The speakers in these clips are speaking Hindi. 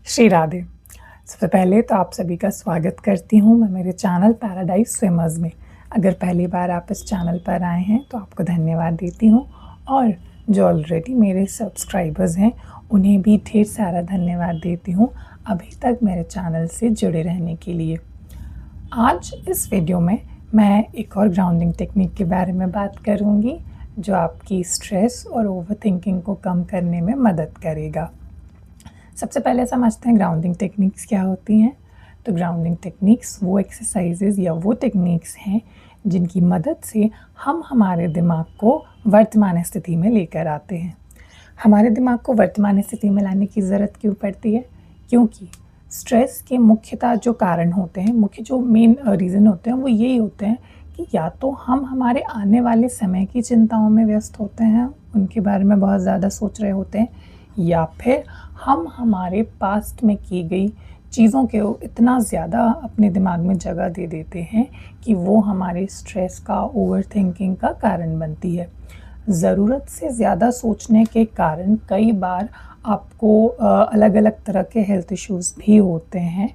श्री राधे। सबसे पहले तो आप सभी का स्वागत करती हूँ मैं मेरे चैनल पैराडाइज स्विमर्स में। अगर पहली बार आप इस चैनल पर आए हैं तो आपको धन्यवाद देती हूँ, और जो ऑलरेडी मेरे सब्सक्राइबर्स हैं उन्हें भी ढेर सारा धन्यवाद देती हूँ अभी तक मेरे चैनल से जुड़े रहने के लिए। आज इस वीडियो में मैं एक और ग्राउंडिंग टेक्निक के बारे में बात करूँगी जो आपकी स्ट्रेस और ओवरथिंकिंग को कम करने में मदद करेगा। सबसे पहले समझते हैं ग्राउंडिंग टेक्निक्स क्या होती हैं। तो ग्राउंडिंग टेक्निक्स वो एक्सरसाइजेज या वो टेक्निक्स हैं जिनकी मदद से हम हमारे दिमाग को वर्तमान स्थिति में लेकर आते हैं। हमारे दिमाग को वर्तमान स्थिति में लाने की ज़रूरत क्यों पड़ती है? क्योंकि स्ट्रेस के मुख्यतः जो कारण होते हैं, मुख्य जो मेन रीज़न होते हैं वो यही होते हैं कि या तो हम हमारे आने वाले समय की चिंताओं में व्यस्त होते हैं, उनके बारे में बहुत ज़्यादा सोच रहे होते हैं, या फिर हम हमारे पास्ट में की गई चीज़ों के इतना ज़्यादा अपने दिमाग में जगह दे देते हैं कि वो हमारे स्ट्रेस का, ओवरथिंकिंग का कारण बनती है। ज़रूरत से ज़्यादा सोचने के कारण कई बार आपको अलग अलग तरह के हेल्थ इश्यूज़ भी होते हैं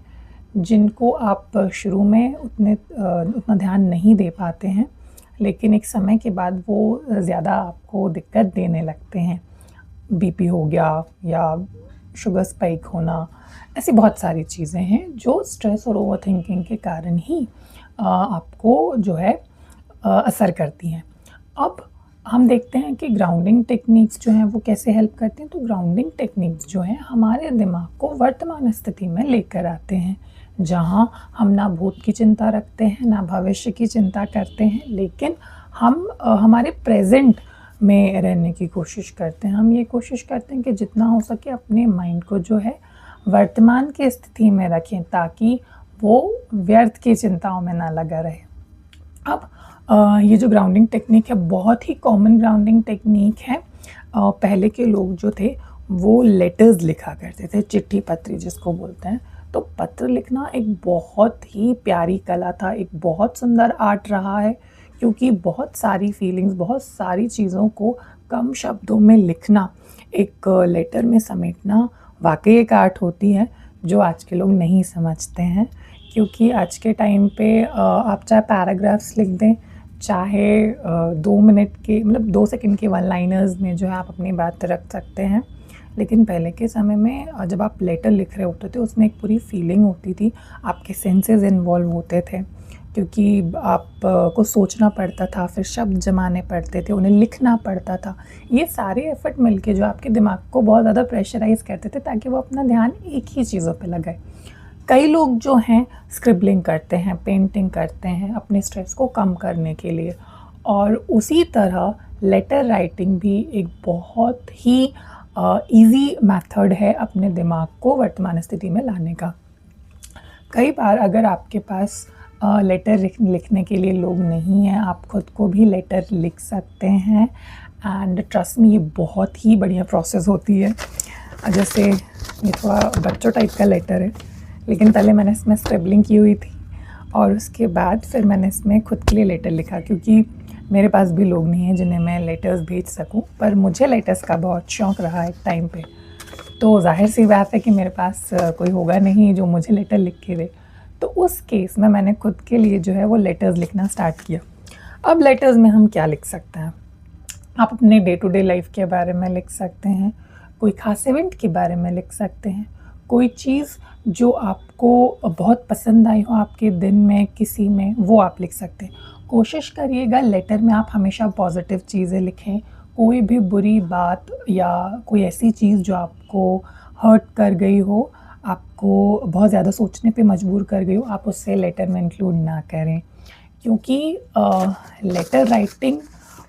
जिनको आप शुरू में उतना ध्यान नहीं दे पाते हैं, लेकिन एक समय के बाद वो ज़्यादा आपको दिक्कत देने लगते हैं। बीपी हो गया या शुगर स्पाइक होना, ऐसी बहुत सारी चीज़ें हैं जो स्ट्रेस और ओवरथिंकिंग के कारण ही आपको जो है असर करती हैं। अब हम देखते हैं कि ग्राउंडिंग टेक्निक्स जो हैं वो कैसे हेल्प करती हैं। तो ग्राउंडिंग टेक्निक्स जो हैं हमारे दिमाग को वर्तमान स्थिति में लेकर आते हैं, जहाँ हम ना भूत की चिंता रखते हैं ना भविष्य की चिंता करते हैं, लेकिन हम हमारे प्रेजेंट में रहने की कोशिश करते हैं। हम ये कोशिश करते हैं कि जितना हो सके अपने माइंड को जो है वर्तमान की स्थिति में रखें ताकि वो व्यर्थ की चिंताओं में ना लगा रहे। अब ये जो ग्राउंडिंग टेक्निक है बहुत ही कॉमन ग्राउंडिंग टेक्निक है। पहले के लोग जो थे वो लेटर्स लिखा करते थे, चिट्ठी पत्री जिसको बोलते हैं। तो पत्र लिखना एक बहुत ही प्यारी कला था, एक बहुत सुंदर आर्ट रहा है, क्योंकि बहुत सारी फीलिंग्स, बहुत सारी चीज़ों को कम शब्दों में लिखना, एक लेटर में समेटना वाकई एक आर्ट होती है जो आज के लोग नहीं समझते हैं। क्योंकि आज के टाइम पे आप चाहे पैराग्राफ्स लिख दें, चाहे 2 मिनट के मतलब 2 सेकंड के वन लाइनर्स में जो है आप अपनी बात रख सकते हैं, लेकिन पहले के समय में जब आप लेटर लिख रहे होते थे उसमें एक पूरी फीलिंग होती थी, आपके सेंसेस इन्वॉल्व होते थे, क्योंकि आपको सोचना पड़ता था, फिर शब्द जमाने पड़ते थे, उन्हें लिखना पड़ता था। ये सारे एफर्ट मिलके जो आपके दिमाग को बहुत ज़्यादा प्रेशराइज़ करते थे ताकि वो अपना ध्यान एक ही चीज़ों पे लगाए। कई लोग जो हैं स्क्रिबलिंग करते हैं, पेंटिंग करते हैं अपने स्ट्रेस को कम करने के लिए, और उसी तरह लेटर राइटिंग भी एक बहुत ही ईज़ी मेथड है अपने दिमाग को वर्तमान स्थिति में लाने का। कई बार अगर आपके पास लेटर लिखने के लिए लोग नहीं हैं, आप खुद को भी लेटर लिख सकते हैं, एंड ट्रस्ट मी ये बहुत ही बढ़िया प्रोसेस होती है। जैसे ये थोड़ा बच्चों टाइप का लेटर है, लेकिन पहले मैंने इसमें स्क्रिबलिंग की हुई थी और उसके बाद फिर मैंने इसमें खुद के लिए लेटर लिखा, क्योंकि मेरे पास भी लोग नहीं हैं जिन्हें मैं लेटर्स भेज सकूं, पर मुझे लेटर्स का बहुत शौक़ रहा एक टाइम पे। तो जाहिर सी बात है कि मेरे पास कोई होगा नहीं जो मुझे लेटर लिख के दे। तो उस केस में मैंने खुद के लिए जो है वो लेटर्स लिखना स्टार्ट किया। अब लेटर्स में हम क्या लिख सकते हैं? आप अपने डे टू डे लाइफ के बारे में लिख सकते हैं, कोई ख़ास इवेंट के बारे में लिख सकते हैं, कोई चीज़ जो आपको बहुत पसंद आई हो आपके दिन में किसी में, वो आप लिख सकते हैं। कोशिश करिएगा लेटर में आप हमेशा पॉजिटिव चीज़ें लिखें। कोई भी बुरी बात या कोई ऐसी चीज़ जो आपको हर्ट कर गई हो, आपको बहुत ज़्यादा सोचने पे मजबूर कर गई हो, आप उससे लेटर में इंक्लूड ना करें, क्योंकि लेटर राइटिंग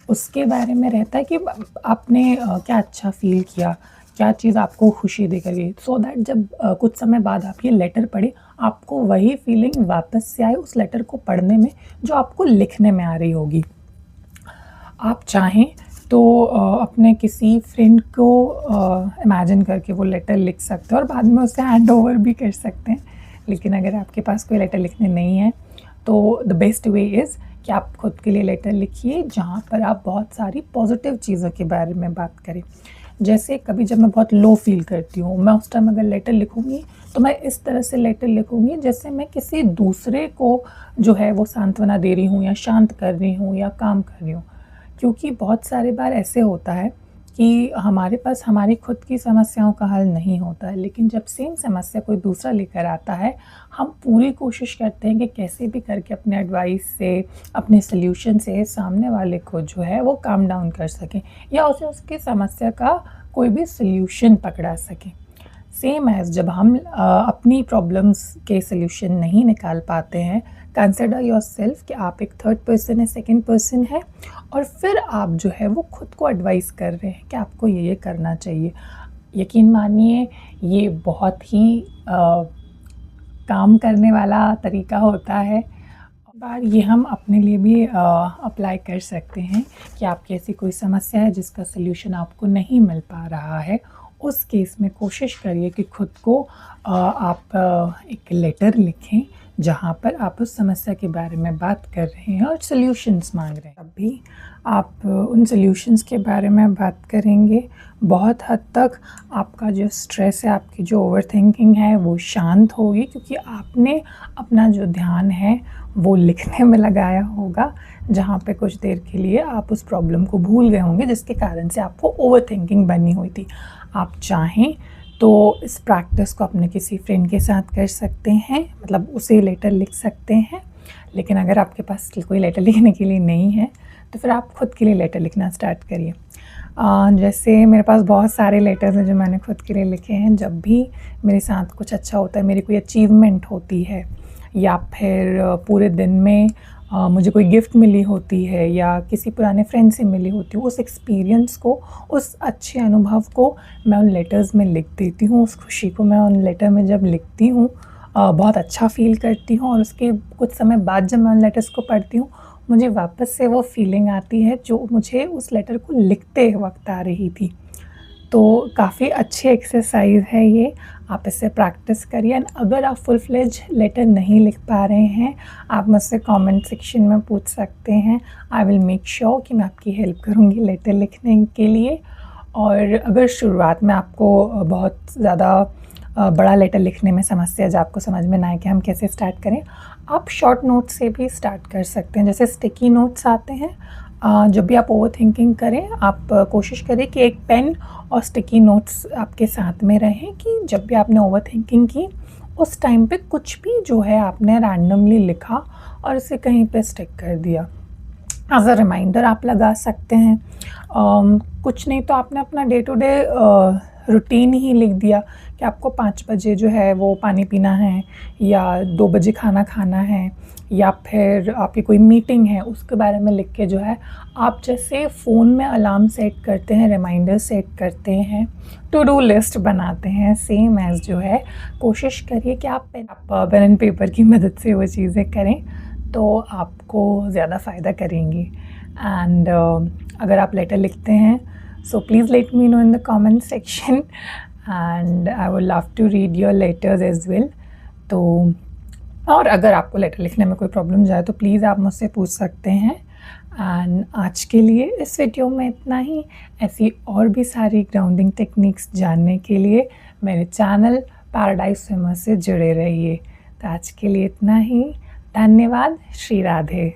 उसके बारे में रहता है कि आपने क्या अच्छा फ़ील किया, क्या चीज़ आपको खुशी दे गई, सो दैट जब कुछ समय बाद आप ये लेटर पढ़ें आपको वही फीलिंग वापस से आए उस लेटर को पढ़ने में जो आपको लिखने में आ रही होगी। आप चाहें तो अपने किसी फ्रेंड को इमेजिन करके वो लेटर लिख सकते हैं और बाद में उसे हैंड ओवर भी कर सकते हैं। लेकिन अगर आपके पास कोई लेटर लिखने नहीं है तो द बेस्ट वे इज़ कि आप खुद के लिए लेटर लिखिए जहाँ पर आप बहुत सारी पॉजिटिव चीज़ों के बारे में बात करें। जैसे कभी जब मैं बहुत लो फील करती हूँ, मैं उस टाइम अगर लेटर लिखूँगी तो मैं इस तरह से लेटर लिखूँगी जैसे मैं किसी दूसरे को जो है वो सांत्वना दे रही हूँ या शांत कर रही हूँ या काम कर रही हूँ। क्योंकि बहुत सारे बार ऐसे होता है कि हमारे पास हमारी खुद की समस्याओं का हल नहीं होता है, लेकिन जब सेम समस्या कोई दूसरा लेकर आता है, हम पूरी कोशिश करते हैं कि कैसे भी करके अपने एडवाइस से, अपने सॉल्यूशन से सामने वाले को जो है वो काम डाउन कर सकें या उसे उसकी समस्या का कोई भी सॉल्यूशन पकड़ा सकें। सेम एज़ जब हम अपनी प्रॉब्लम्स के सॉल्यूशन नहीं निकाल पाते हैं, कंसिडर योरसेल्फ कि आप एक थर्ड पर्सन है, सेकंड पर्सन है और फिर आप जो है वो खुद को एडवाइस कर रहे हैं कि आपको ये करना चाहिए। यकीन मानिए ये बहुत ही काम करने वाला तरीका होता है। बार ये हम अपने लिए भी अप्लाई कर सकते हैं कि आपकी ऐसी कोई समस्या है जिसका सॉल्यूशन आपको नहीं मिल पा रहा है, उस केस में कोशिश करिए कि खुद को आप एक लेटर लिखें जहाँ पर आप उस समस्या के बारे में बात कर रहे हैं और सॉल्यूशंस मांग रहे हैं। तब भी आप उन सॉल्यूशंस के बारे में बात करेंगे, बहुत हद तक आपका जो स्ट्रेस है, आपकी जो ओवरथिंकिंग है वो शांत होगी, क्योंकि आपने अपना जो ध्यान है वो लिखने में लगाया होगा, जहाँ पे कुछ देर के लिए आप उस प्रॉब्लम को भूल गए होंगे जिसके कारण से आपको ओवरथिंकिंग बनी हुई थी। आप चाहें तो इस प्रैक्टिस को अपने किसी फ्रेंड के साथ कर सकते हैं, मतलब उसे लेटर लिख सकते हैं। लेकिन अगर आपके पास कोई लेटर लिखने के लिए नहीं है तो फिर आप खुद के लिए लेटर लिखना स्टार्ट करिए। जैसे मेरे पास बहुत सारे लेटर्स हैं जो मैंने खुद के लिए लिखे हैं। जब भी मेरे साथ कुछ अच्छा होता है, मेरी कोई अचीवमेंट होती है या फिर पूरे दिन में मुझे कोई गिफ्ट मिली होती है या किसी पुराने फ्रेंड से मिली होती हूँ, उस एक्सपीरियंस को, उस अच्छे अनुभव को मैं उन लेटर्स में लिख देती हूँ। उस खुशी को मैं उन लेटर में जब लिखती हूँ बहुत अच्छा फ़ील करती हूँ और उसके कुछ समय बाद जब मैं उन लेटर्स को पढ़ती हूँ, मुझे वापस से वो फीलिंग आती है जो मुझे उस लेटर को लिखते वक्त आ रही थी। तो काफ़ी अच्छी एक्सरसाइज़ है ये, आप इससे प्रैक्टिस करिए। एंड अगर आप फुल फ्लेज लेटर नहीं लिख पा रहे हैं, आप मुझसे कमेंट सेक्शन में पूछ सकते हैं। आई विल मेक श्योर कि मैं आपकी हेल्प करूँगी लेटर लिखने के लिए। और अगर शुरुआत में आपको बहुत ज़्यादा बड़ा लेटर लिखने में समस्या जब आपको समझ में ना आए कि हम कैसे स्टार्ट करें, आप शॉर्ट नोट से भी स्टार्ट कर सकते हैं। जैसे स्टिकी नोट्स आते हैं, जब भी आप ओवर थिंकिंग करें, आप कोशिश करें कि एक पेन और स्टिकी नोट्स आपके साथ में रहें कि जब भी आपने ओवर थिंकिंग की उस टाइम पे कुछ भी जो है आपने रैंडमली लिखा और उसे कहीं पे स्टिक कर दिया। एज अ रिमाइंडर आप लगा सकते हैं। कुछ नहीं तो आपने अपना डे टू डे रूटीन ही लिख दिया कि आपको 5 बजे जो है वो पानी पीना है या 2 बजे खाना खाना है या फिर आपकी कोई मीटिंग है, उसके बारे में लिख के जो है आप जैसे फ़ोन में अलार्म सेट करते हैं, रिमाइंडर सेट करते हैं, टू डू लिस्ट बनाते हैं, सेम एज़ जो है कोशिश करिए कि आप पेन एंड पेपर की मदद से वो चीज़ें करें तो आपको ज़्यादा फ़ायदा करेंगी। एंड अगर आप लेटर लिखते हैं, so please let me know in the comment section and I would love to read your letters as well। तो और अगर आपको लेटर लिखने में कोई प्रॉब्लम जाए तो प्लीज़ आप मुझसे पूछ सकते हैं। एंड आज के लिए इस वीडियो में इतना ही। ऐसी और भी सारी ग्राउंडिंग टेक्निक्स जानने के लिए मेरे चैनल पैराडाइज स्विमर से जुड़े रहिए। तो आज के लिए इतना ही। धन्यवाद। श्री राधे।